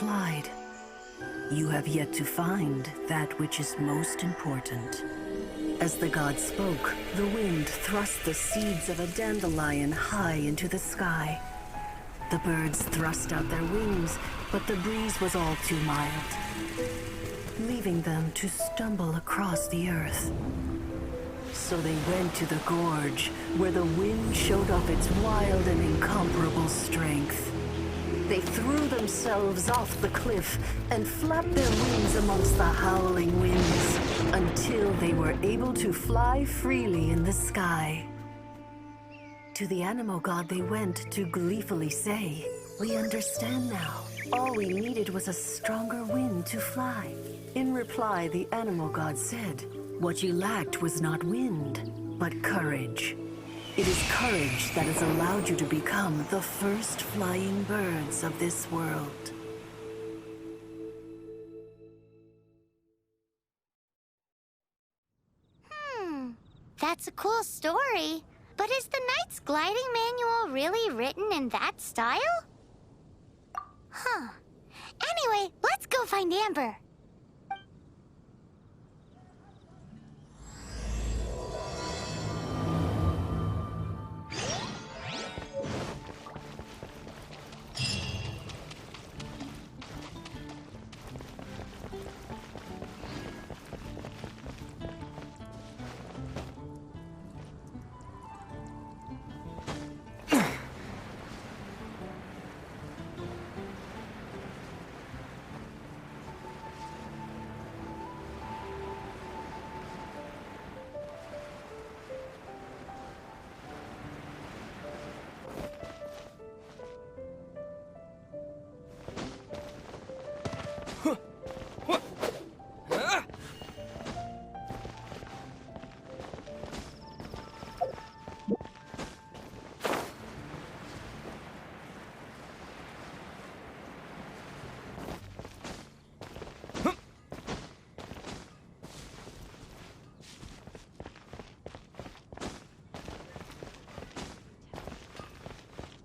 replied, "You have yet to find that which is most important." As the god spoke, the wind thrust the seeds of a dandelion high into the sky. The birds thrust out their wings, but the breeze was all too mild, leaving them to stumble across the earth. So they went to the gorge, where the wind showed off its wild and incomparable strength. They threw themselves off the cliff and flapped their wings amongst the howling winds until they were able to fly freely in the sky. To the animal god they went to gleefully say, "We understand now. All we needed was a stronger wind to fly." In reply, the animal god said, "What you lacked was not wind, but courage. It is courage that has allowed you to become the first flying birds of this world." That's a cool story. But is the Knight's Gliding Manual really written in that style? Huh. Anyway, let's go find Amber.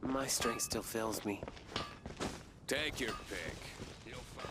My strength still fails me. Take your pick. You'll find.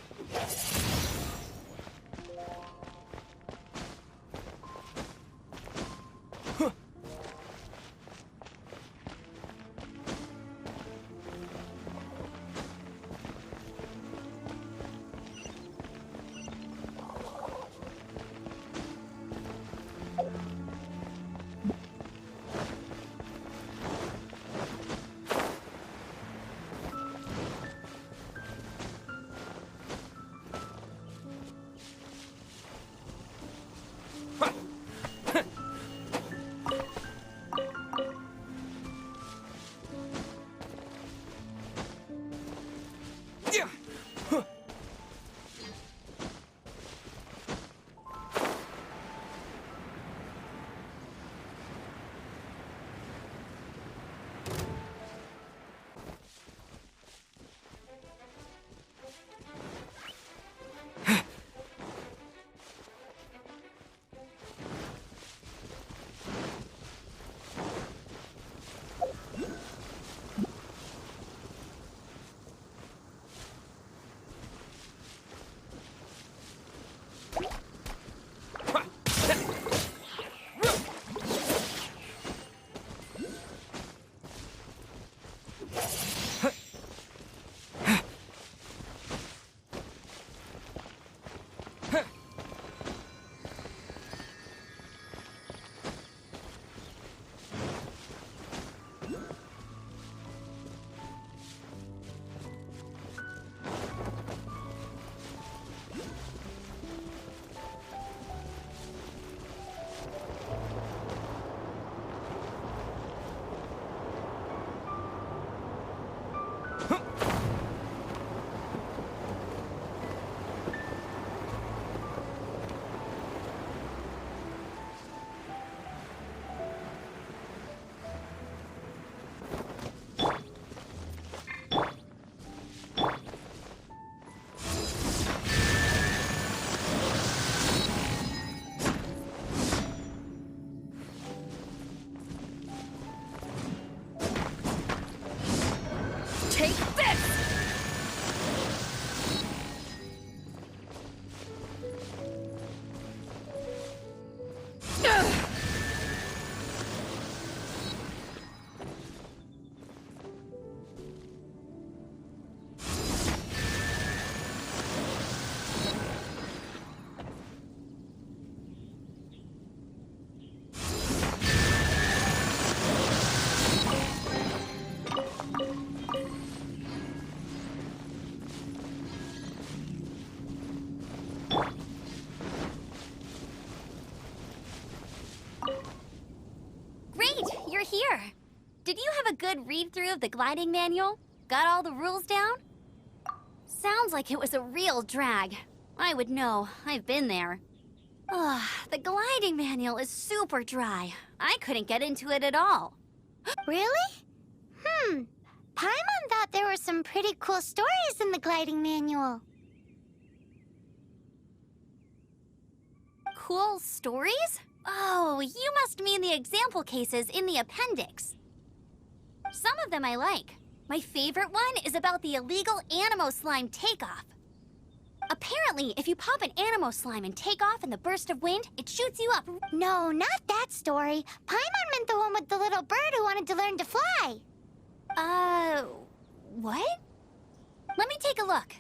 good read-through of the gliding manual? Got all the rules down? Sounds like it was a real drag. I would know. I've been there. Ugh, the gliding manual is super dry. I couldn't get into it at all. Really? Paimon thought there were some pretty cool stories in the gliding manual. Cool stories? Oh, you must mean the example cases in the appendix. Some of them I like. My favorite one is about the illegal Animo Slime takeoff. Apparently, if you pop an Animo Slime and take off in the burst of wind, it shoots you up. No, not that story. Paimon meant the one with the little bird who wanted to learn to fly. What? Let me take a look.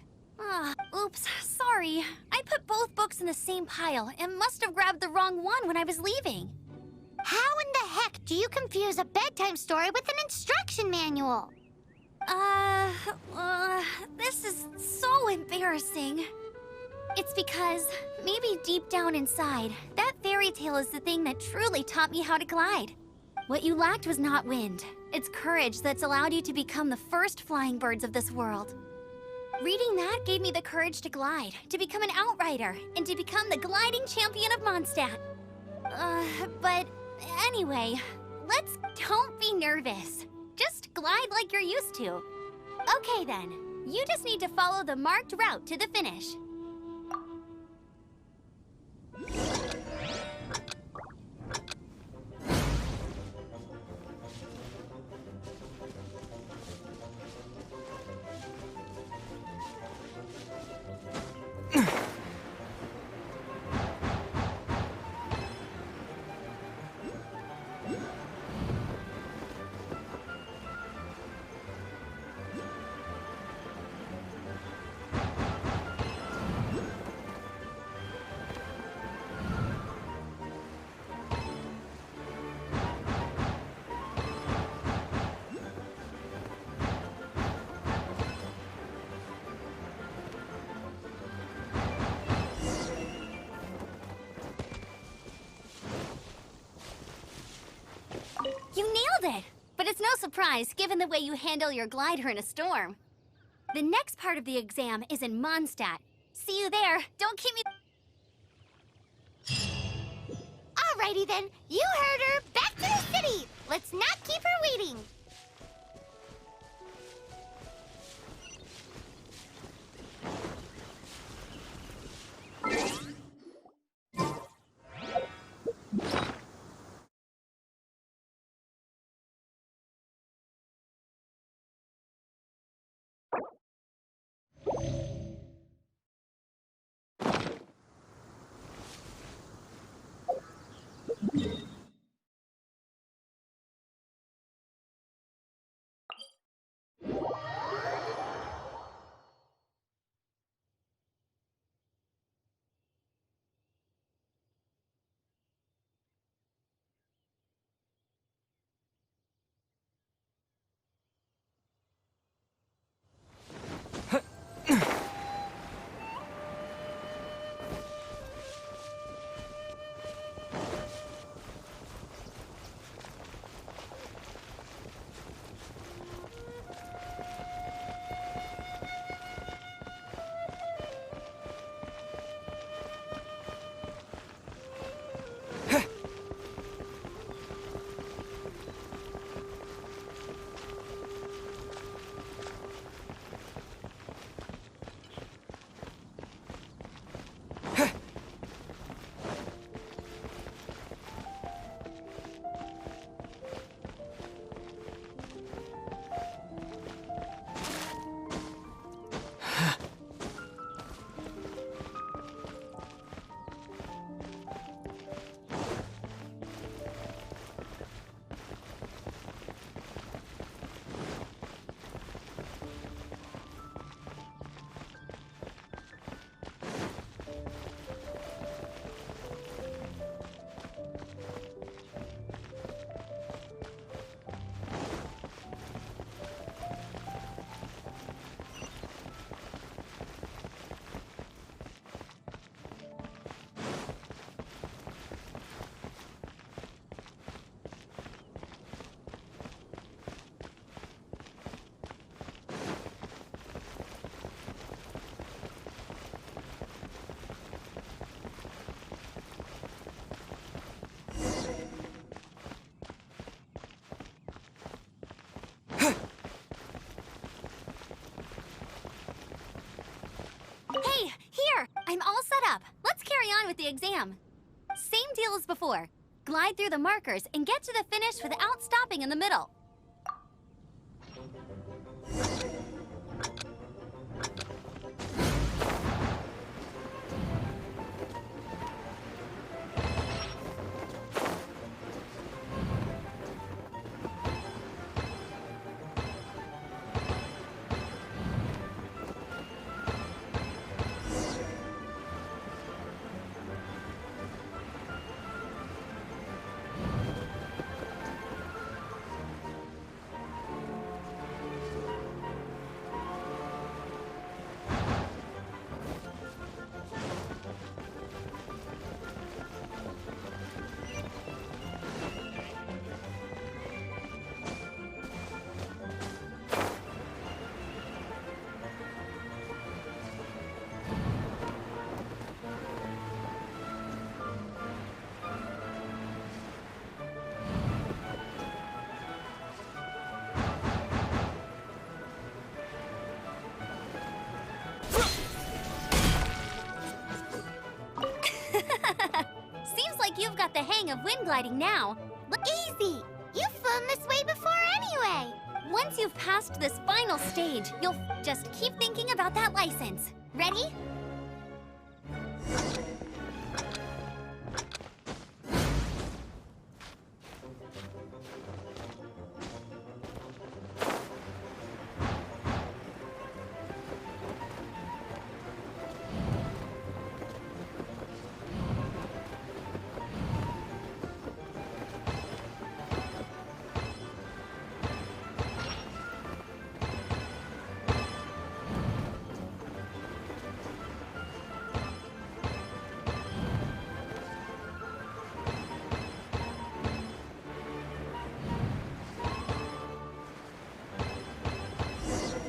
Oops, sorry. I put both books in the same pile and must have grabbed the wrong one when I was leaving. How in the heck do you confuse a bedtime story with an instruction manual? This is so embarrassing. It's because, maybe deep down inside, that fairy tale is the thing that truly taught me how to glide. What you lacked was not wind. It's courage that's allowed you to become the first flying birds of this world. Reading that gave me the courage to glide, to become an outrider, and to become the gliding champion of Mondstadt. But anyway, don't be nervous. Just glide like you're used to. Okay then, you just need to follow the marked route to the finish. You nailed it! But it's no surprise, given the way you handle your glider in a storm. The next part of the exam is in Mondstadt. See you there. Don't keep me... Alrighty then, you heard her. Back to the city. Let's not keep her waiting. with the exam. Same deal as before. Glide through the markers and get to the finish without stopping in the middle. Seems like you've got the hang of wind gliding now. Easy! You've flown this way before anyway! Once you've passed this final stage, you'll just keep thinking about that license. Ready?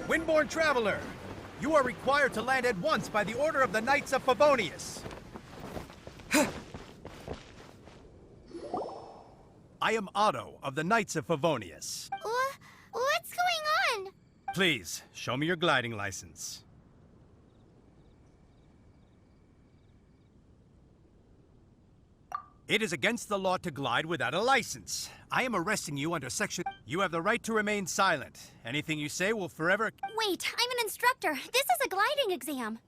Windborne Traveler, you are required to land at once by the order of the Knights of Favonius. I am Otto of the Knights of Favonius. What's going on? Please, show me your gliding license. It is against the law to glide without a license. I am arresting you under section... You have the right to remain silent. Anything you say will forever... Wait, I'm an instructor. This is a gliding exam.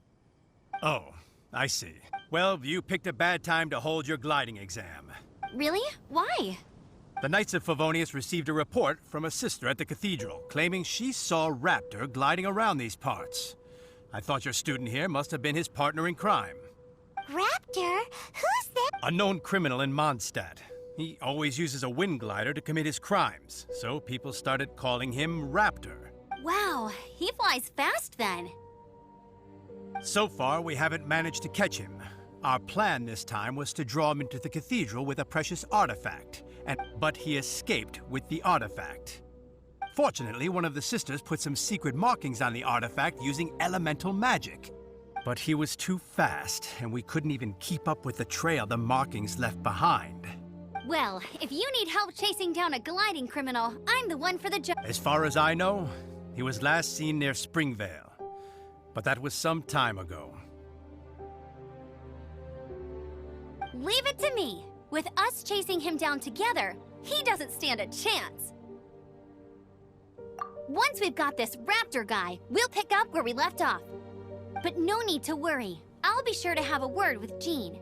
Oh, I see. Well, you picked a bad time to hold your gliding exam. Really? Why? The Knights of Favonius received a report from a sister at the cathedral, claiming she saw Raptor gliding around these parts. I thought your student here must have been his partner in crime. Raptor? Who's that? A known criminal in Mondstadt. He always uses a wind glider to commit his crimes, so people started calling him Raptor. Wow, he flies fast then. So far, we haven't managed to catch him. Our plan this time was to draw him into the cathedral with a precious artifact, but he escaped with the artifact. Fortunately, one of the sisters put some secret markings on the artifact using elemental magic. But he was too fast, and we couldn't even keep up with the trail the markings left behind. Well, if you need help chasing down a gliding criminal, I'm the one for the job. As far as I know, he was last seen near Springvale. But that was some time ago. Leave it to me. With us chasing him down together, he doesn't stand a chance. Once we've got this Raptor guy, we'll pick up where we left off. But no need to worry. I'll be sure to have a word with Jean.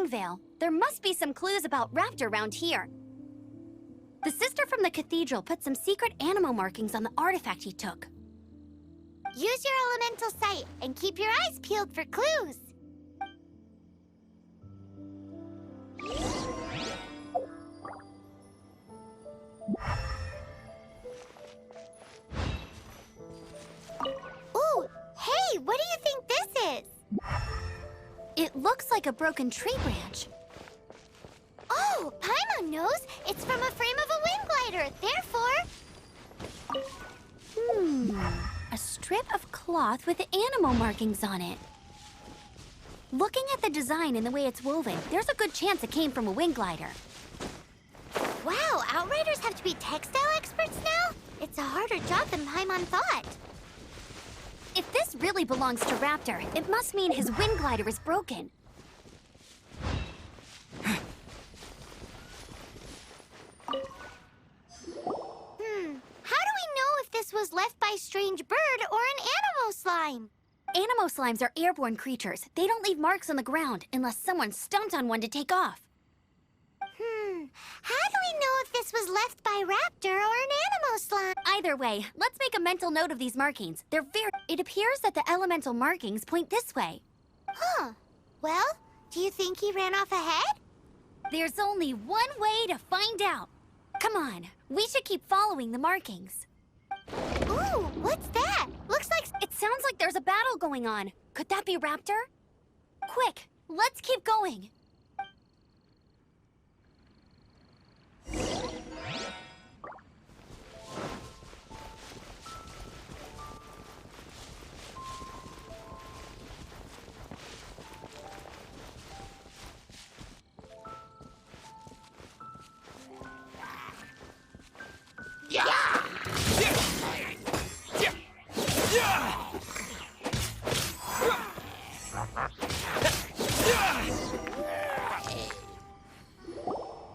Veil. There must be some clues about Raptor around here. The sister from the cathedral put some secret animal markings on the artifact he took. Use your elemental sight and keep your eyes peeled for clues. Ooh, hey, what do you think this is? It looks like a broken tree branch. Oh, Paimon knows. It's from a frame of a wind glider. Therefore... A strip of cloth with animal markings on it. Looking at the design and the way it's woven, there's a good chance it came from a wind glider. Wow, Outriders have to be textile experts now? It's a harder job than Paimon thought. If this really belongs to Raptor, it must mean his wind glider is broken. How do we know if this was left by strange bird or an animal slime? Animo slimes are airborne creatures. They don't leave marks on the ground unless someone stomped on one to take off. How do we know if this was left by Raptor or an animal slime? Either way, let's make a mental note of these markings. They're very... It appears that the elemental markings point this way. Huh. Well, do you think he ran off ahead? There's only one way to find out. Come on, we should keep following the markings. Ooh, what's that? Looks like... It sounds like there's a battle going on. Could that be Raptor? Quick, let's keep going.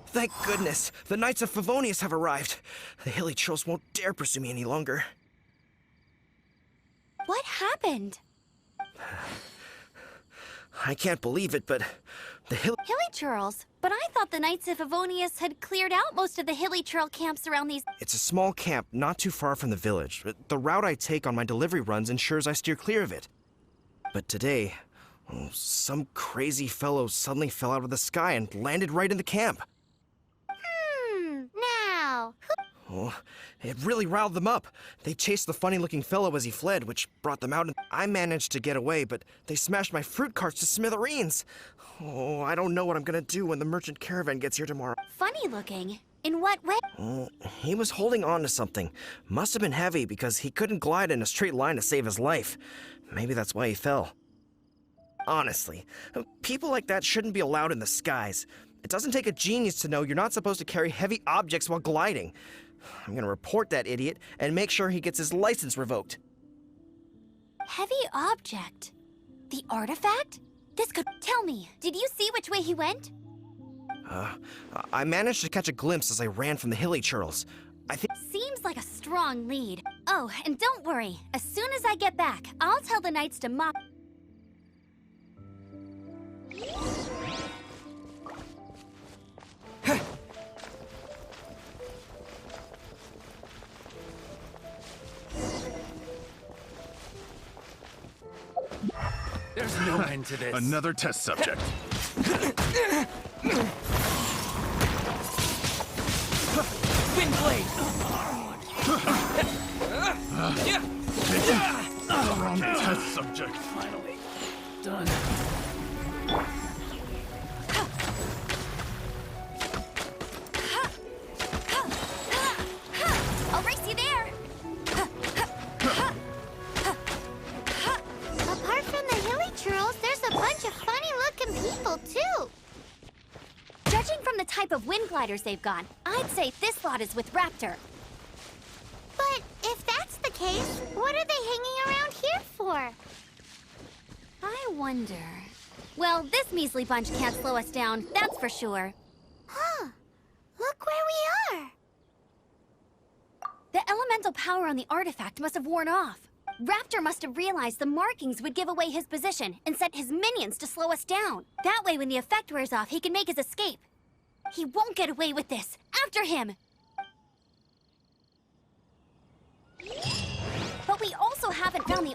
Thank goodness, the Knights of Favonius have arrived. The hilly trolls won't dare pursue me any longer. What happened? I can't believe it, but the Hilly Churls? But I thought the Knights of Favonius had cleared out most of the Hilly Churl camps around these... It's a small camp not too far from the village. The route I take on my delivery runs ensures I steer clear of it. But today, some crazy fellow suddenly fell out of the sky and landed right in the camp. Now... Oh, it really riled them up. They chased the funny-looking fellow as he fled, which brought them out, and I managed to get away, but they smashed my fruit carts to smithereens. Oh, I don't know what I'm gonna do when the merchant caravan gets here tomorrow. Funny looking? In what way? He was holding on to something. Must have been heavy because he couldn't glide in a straight line to save his life. Maybe that's why he fell. Honestly, people like that shouldn't be allowed in the skies. It doesn't take a genius to know you're not supposed to carry heavy objects while gliding. I'm gonna report that idiot and make sure he gets his license revoked. Heavy object? The artifact? This could... Tell me, did you see which way he went? I managed to catch a glimpse as I ran from the hilly churls. I think... Seems like a strong lead. Oh, and don't worry. As soon as I get back, I'll tell the Knights to mop... There's no end to this. Another test subject. Wind blade! Wrong test subject. Finally. Done. I'll race you there! Apart from the hilly churls, there's a bunch of funny-looking people, too. Judging from the type of wind gliders they've got, I'd say this lot is with Raptor. But if that's the case, what are they hanging around here for? I wonder... Well, this measly bunch can't slow us down, that's for sure. Huh. Look where we are. The elemental power on the artifact must have worn off. Raptor must have realized the markings would give away his position and sent his minions to slow us down. That way, when the effect wears off, he can make his escape. He won't get away with this. After him! But we also haven't found the...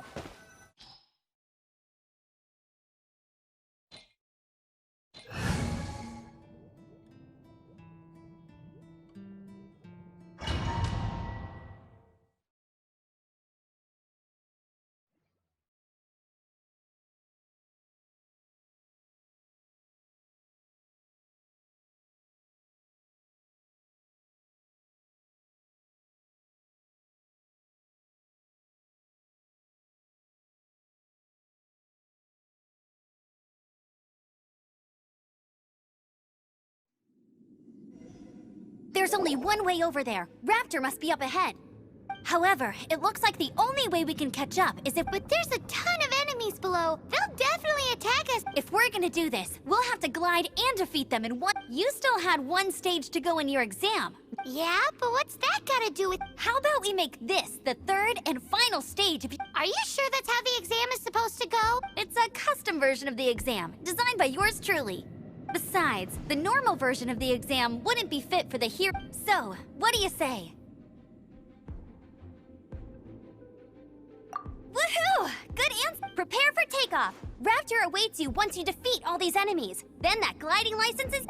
There's only one way over there. Raptor must be up ahead. However, it looks like the only way we can catch up is if... But there's a ton of enemies below. They'll definitely attack us. If we're gonna do this, we'll have to glide and defeat them in one... You still had one stage to go in your exam. Yeah, but what's that gotta do with... How about we make this the third and final stage of... Are you sure that's how the exam is supposed to go? It's a custom version of the exam, designed by yours truly. Besides, the normal version of the exam wouldn't be fit for the hero. So, what do you say? Woohoo! Good answer! Prepare for takeoff! Raptor awaits you once you defeat all these enemies. Then that gliding license is...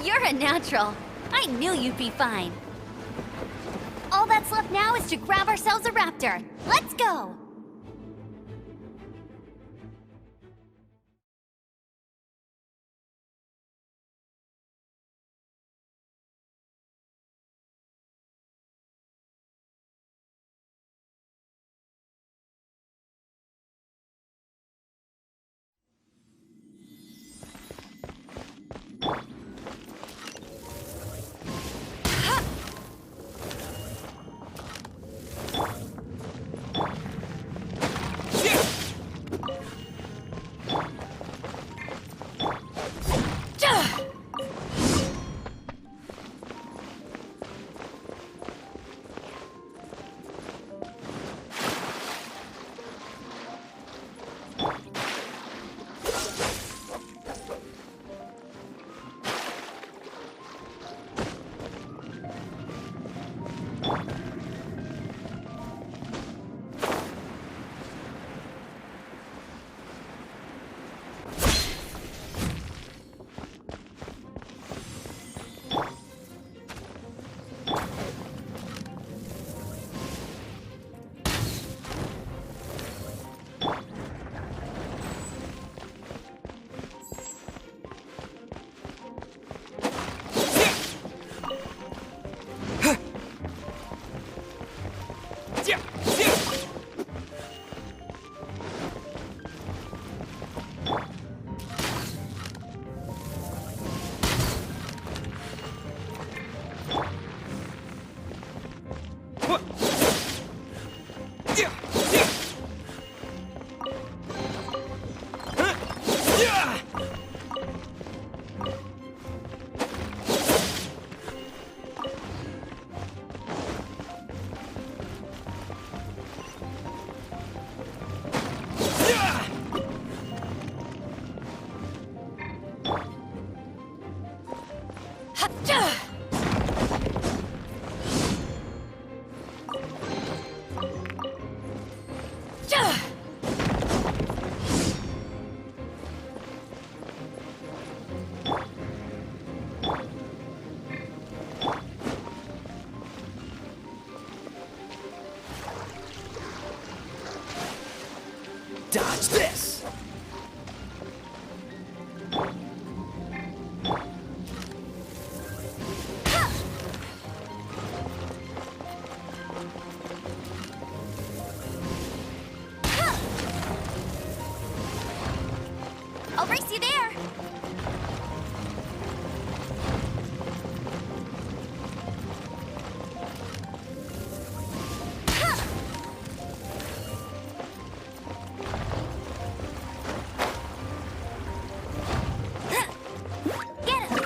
You're a natural. I knew you'd be fine. All that's left now is to grab ourselves a raptor. Let's go! Dodge this! I'll race you there. Get him.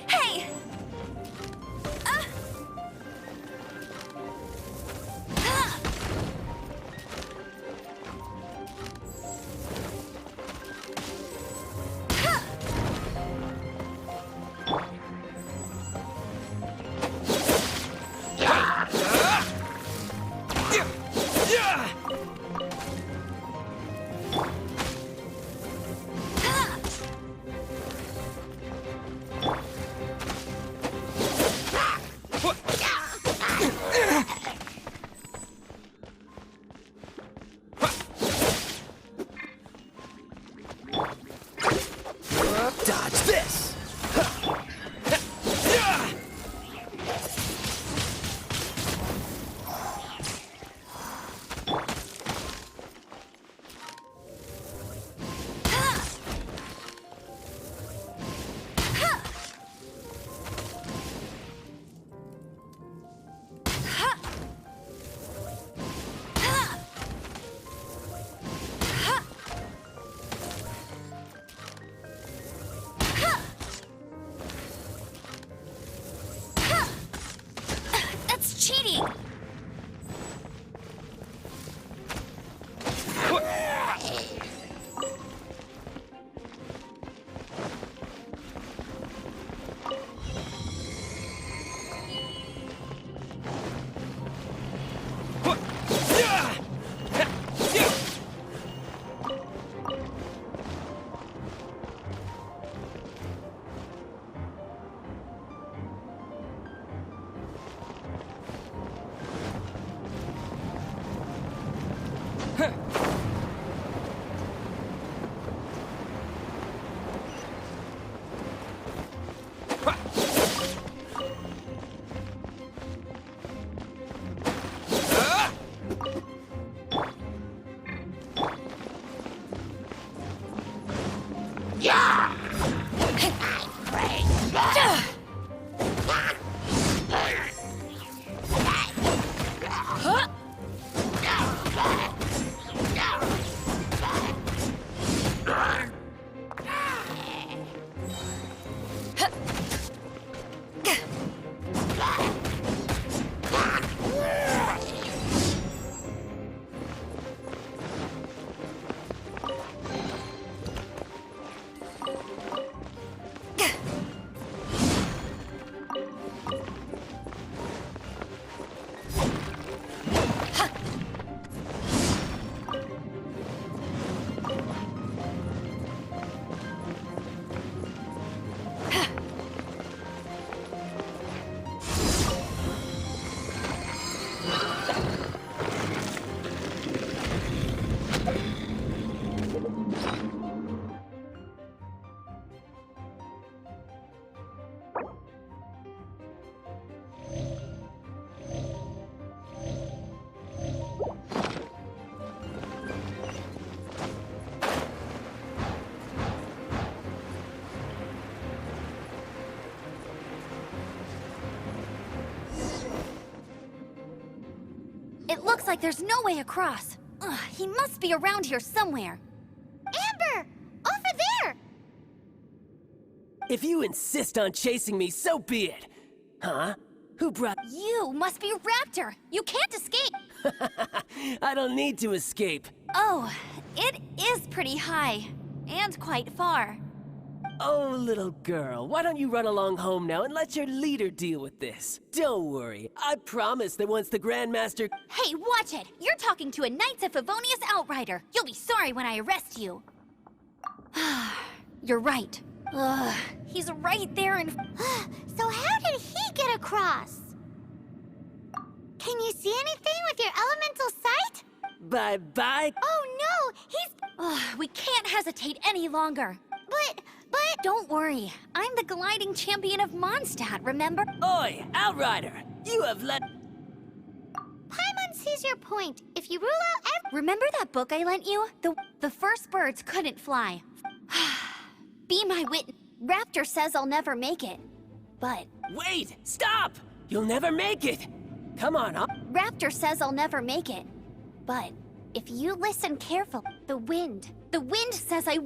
Hey! Dodge this! That's cheating. It looks like there's no way across. Ugh, he must be around here somewhere. Amber! Over there! If you insist on chasing me, so be it. Huh? Who brought... You must be Raptor! You can't escape! I don't need to escape. Oh, it is pretty high. And quite far. Oh, little girl, why don't you run along home now and let your leader deal with this? Don't worry, I promise that once the Grandmaster... Hey, watch it! You're talking to a Knights of Favonius outrider! You'll be sorry when I arrest you! You're right. Ugh, he's right there in... So how did he get across? Can you see anything with your elemental sight? Bye-bye. Oh no, he's... Ugh, we can't hesitate any longer. But... Don't worry, I'm the gliding champion of Mondstadt, remember? Oi, outrider! You have let... Paimon sees your point. If you rule out Remember that book I lent you? The first birds couldn't fly. Be my witness. Raptor says I'll never make it. But Wait! Stop! You'll never make it! Come on, Raptor says I'll never make it. But if you listen carefully, the wind says I...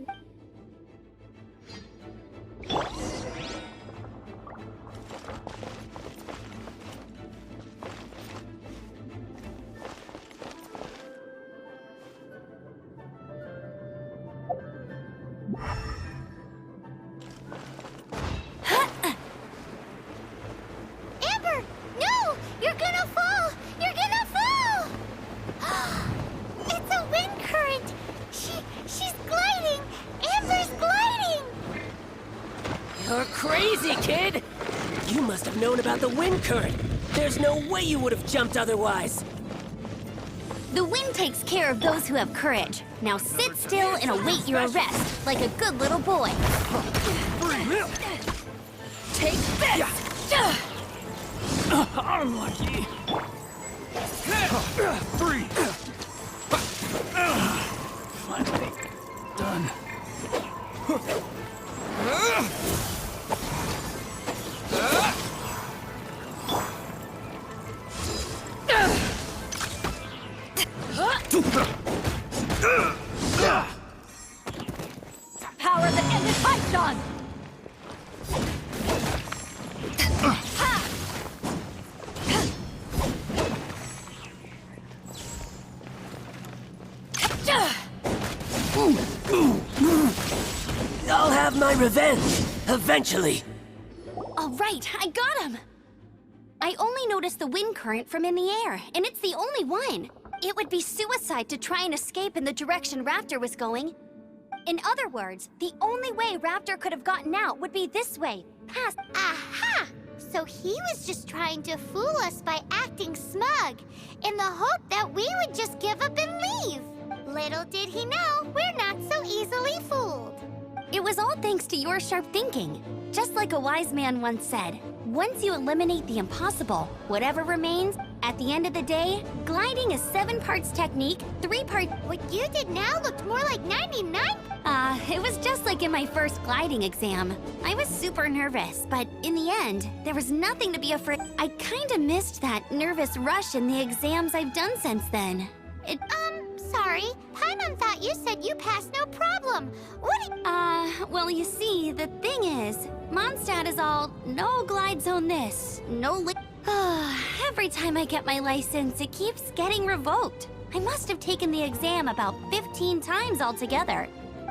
Amber! No! You're gonna fall! You're gonna fall! It's a wind current! She's gliding! Amber's gliding! You're crazy, kid! You must have known about the wind current. There's no way you would have jumped otherwise. The wind takes care of those who have courage. Now sit still and await your arrest, like a good little boy. Take this! Unlucky. Freeze. Finally done. Power that ended Python! I'll have my revenge, eventually. All right, I got him! I only noticed the wind current from in the air, and it's the only one. It would be suicide to try and escape in the direction Raptor was going. In other words, the only way Raptor could have gotten out would be this way, past... Aha! So he was just trying to fool us by acting smug, in the hope that we would just give up and leave. Little did he know, we're not so easily fooled. It was all thanks to your sharp thinking. Just like a wise man once said, once you eliminate the impossible, whatever remains, at the end of the day, gliding is 7 parts technique, 3 parts... What you did now looked more like 99. It was just like in my first gliding exam. I was super nervous, but in the end, there was nothing to be afraid. I kinda missed that nervous rush in the exams I've done since then. Sorry. Paimon thought you said you passed no problem. Well, you see, the thing is, Mondstadt is all, no glide zone this, no every time I get my license, it keeps getting revoked. I must have taken the exam about 15 times altogether.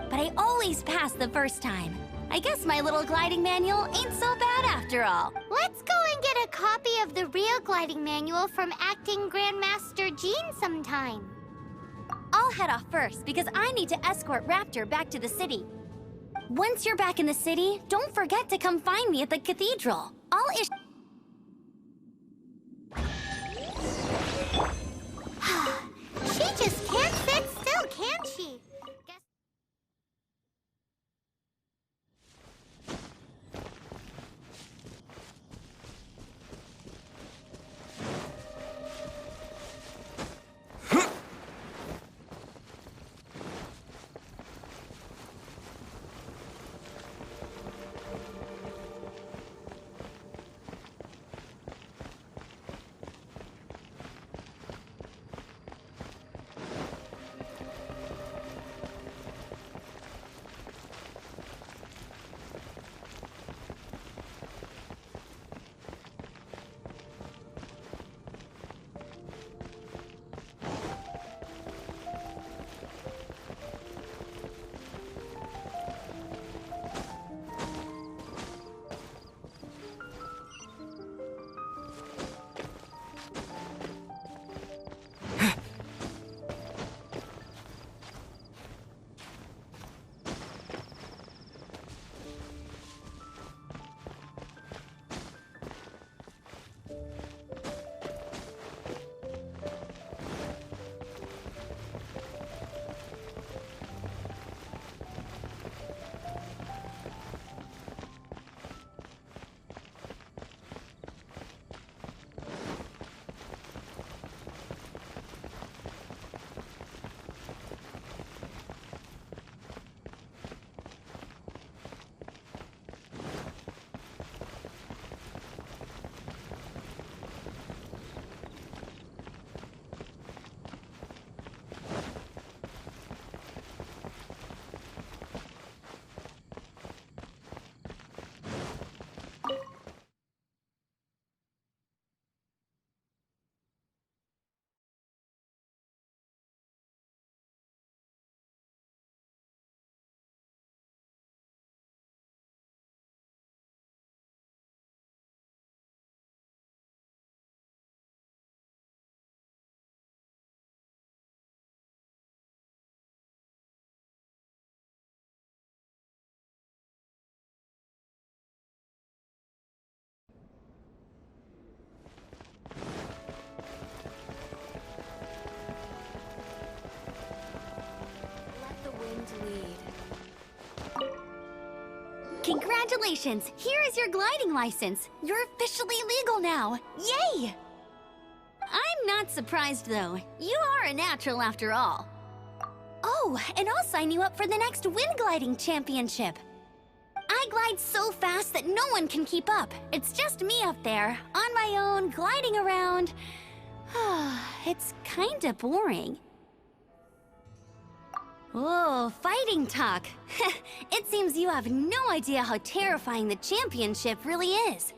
But I always pass the first time. I guess my little gliding manual ain't so bad after all. Let's go and get a copy of the real gliding manual from Acting Grandmaster Jean sometime. I'll head off first because I need to escort Raptor back to the city. Once you're back in the city, don't forget to come find me at the cathedral. I'll She just can't sit still, can she? Guess Congratulations! Here is your gliding license. You're officially legal now. Yay! I'm not surprised, though. You are a natural after all. Oh, and I'll sign you up for the next wind gliding championship. I glide so fast that no one can keep up. It's just me up there, on my own, gliding around. It's kinda boring. Oh, fighting talk. It seems you have no idea how terrifying the championship really is.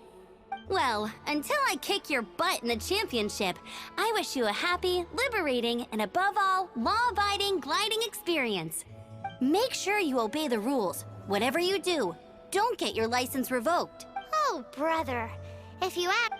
Well, until I kick your butt in the championship, I wish you a happy, liberating, and above all, law-abiding gliding experience. Make sure you obey the rules. Whatever you do, don't get your license revoked. Oh, brother. If you act...